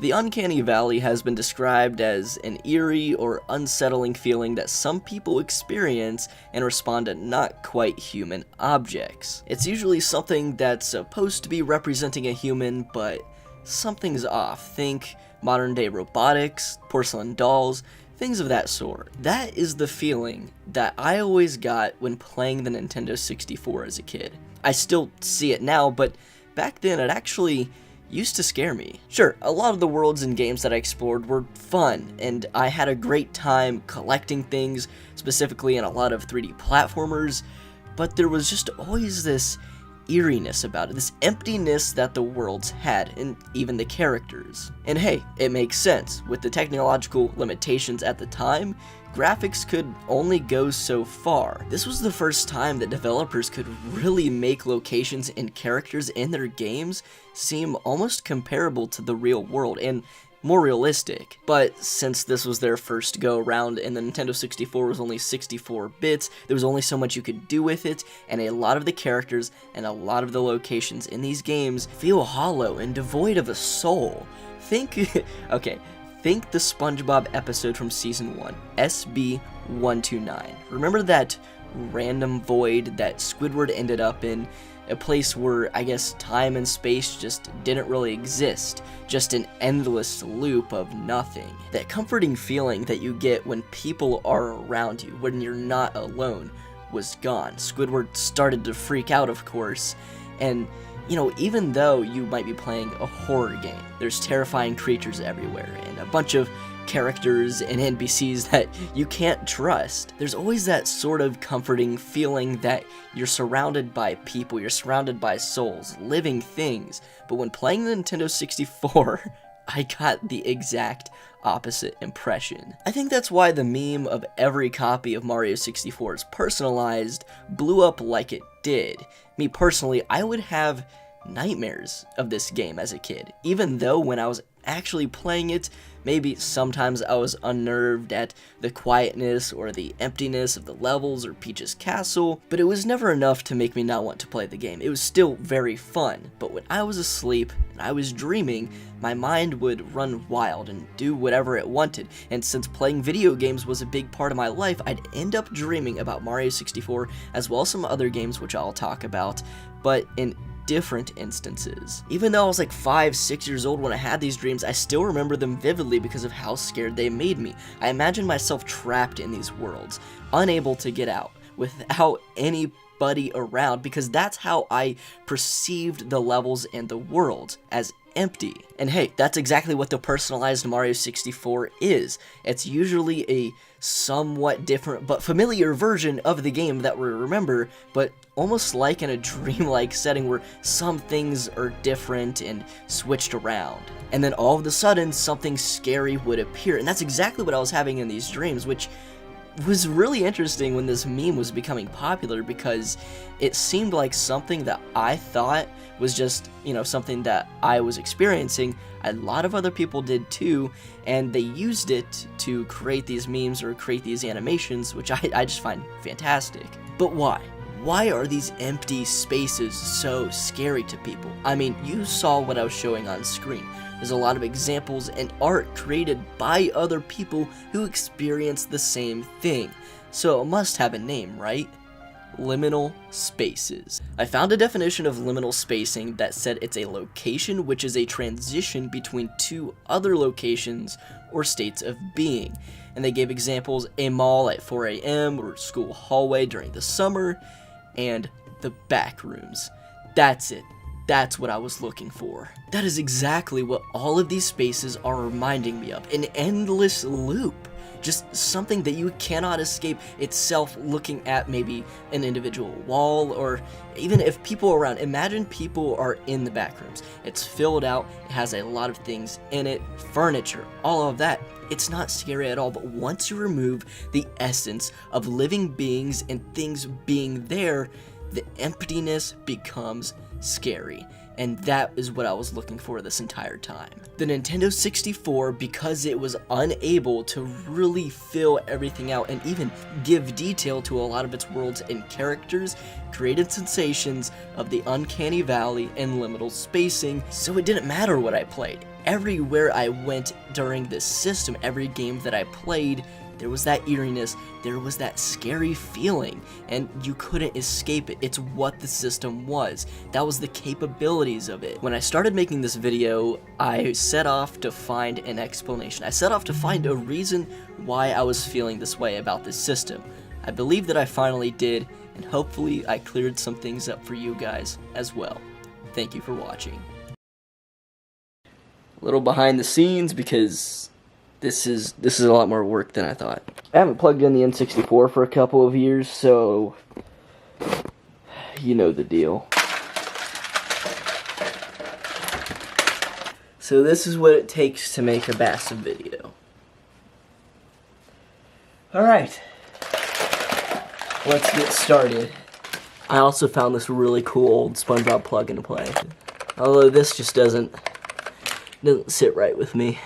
The uncanny valley has been described as an eerie or unsettling feeling that some people experience and respond to not quite human objects. It's usually something that's supposed to be representing a human, but something's off. Think modern day robotics, porcelain dolls, things of that sort. That is the feeling that I always got when playing the Nintendo 64 as a kid. I still see it now, but back then it actually used to scare me. Sure, a lot of the worlds and games that I explored were fun, and I had a great time collecting things, specifically in a lot of 3D platformers, but there was just always this eeriness about it, this emptiness that the worlds had, and even the characters. And hey, it makes sense. With the technological limitations at the time, graphics could only go so far. This was the first time that developers could really make locations and characters in their games seem almost comparable to the real world and more realistic. But since this was their first go around and the Nintendo 64 was only 64 bits, there was only so much you could do with it, and a lot of the characters and a lot of the locations in these games feel hollow and devoid of a soul. Think the SpongeBob episode from Season 1, SB129. Remember that random void that Squidward ended up in? A place where, I guess, time and space just didn't really exist. Just an endless loop of nothing. That comforting feeling that you get when people are around you, when you're not alone, was gone. Squidward started to freak out, of course, and you know, even though you might be playing a horror game, there's terrifying creatures everywhere, and a bunch of characters and NPCs that you can't trust. There's always that sort of comforting feeling that you're surrounded by people, you're surrounded by souls, living things. But when playing the Nintendo 64, I got the exact opposite impression. I think that's why the meme of every copy of Mario 64 is personalized blew up like it did. Me personally, I would have nightmares of this game as a kid, even though when I was actually playing it, maybe sometimes I was unnerved at the quietness or the emptiness of the levels or Peach's castle, but it was never enough to make me not want to play the game. It was still very fun, but when I was asleep and I was dreaming, my mind would run wild and do whatever it wanted, and since playing video games was a big part of my life, I'd end up dreaming about Mario 64 as well as some other games which I'll talk about, but in different instances. Even though I was like 5-6 years old when I had these dreams, I still remember them vividly because of how scared they made me. I imagined myself trapped in these worlds, unable to get out, without anybody around, because that's how I perceived the levels and the world, as empty. And hey, that's exactly what the personalized Mario 64 is. It's usually a somewhat different but familiar version of the game that we remember, but almost like in a dreamlike setting where some things are different and switched around. And then all of a sudden, something scary would appear, and that's exactly what I was having in these dreams, which was really interesting when this meme was becoming popular, because it seemed like something that I thought was just, you know, something that I was experiencing. A lot of other people did too, and they used it to create these memes or create these animations, which I just find fantastic. But why? Why are these empty spaces so scary to people? I mean, you saw what I was showing on screen. There's a lot of examples and art created by other people who experience the same thing. So it must have a name, right? Liminal spaces. I found a definition of liminal spacing that said it's a location which is a transition between two other locations or states of being. And they gave examples: a mall at 4 a.m. or school hallway during the summer, and the back rooms. That's it. That's what I was looking for. That is exactly what all of these spaces are reminding me of. An endless loop. Just something that you cannot escape itself, looking at maybe an individual wall, or even if people are around. Imagine people are in the back rooms. It's filled out, it has a lot of things in it, furniture, all of that. It's not scary at all, but once you remove the essence of living beings and things being there, the emptiness becomes scary. And that is what I was looking for this entire time. The Nintendo 64, because it was unable to really fill everything out and even give detail to a lot of its worlds and characters, created sensations of the uncanny valley and liminal spacing, so it didn't matter what I played. everywhere I went during this system, every game that I played, there was that eeriness, there was that scary feeling, and you couldn't escape it. It's what the system was. That was the capabilities of it. When I started making this video, I set off to find an explanation. I set off to find a reason why I was feeling this way about this system. I believe that I finally did, and hopefully I cleared some things up for you guys as well. Thank you for watching. A little behind the scenes because this is a lot more work than I thought. I haven't plugged in the N64 for a couple of years, so you know the deal. So this is what it takes to make a Bassam video. Alright, let's get started. I also found this really cool old SpongeBob plug-and play, although this just doesn't sit right with me.